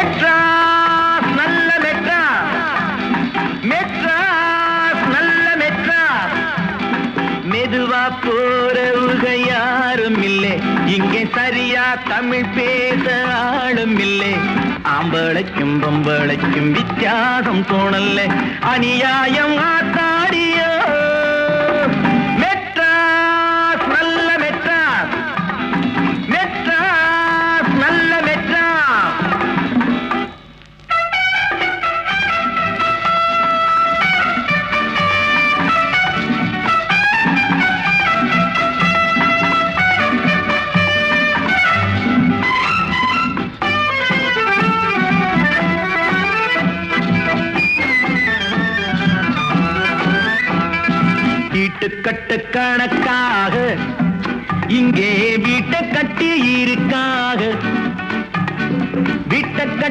மெட்ராஸ் நல்ல மெட்ராஸ், மெட்ராஸ் நல்ல மெட்ராஸ். மெதுவா போறவுக யாரும் இல்லை, இங்கே சரியா தமிழ் பேச ஆளும் இல்லை. ஆம்பளைக்கும் பொம்பளைக்கும் வித்தியாசம் தோணல, அநியாயம் ஆத்தாடியோ. மெட்ராஸ் நல்ல மெட்ராஸ், மெட்ராஸ் நல்ல மெட்ராஸ். வீட்டுக்கட்டு கணக்காக இங்கே வீட்டை கட்டி இருக்காக, வீட்டை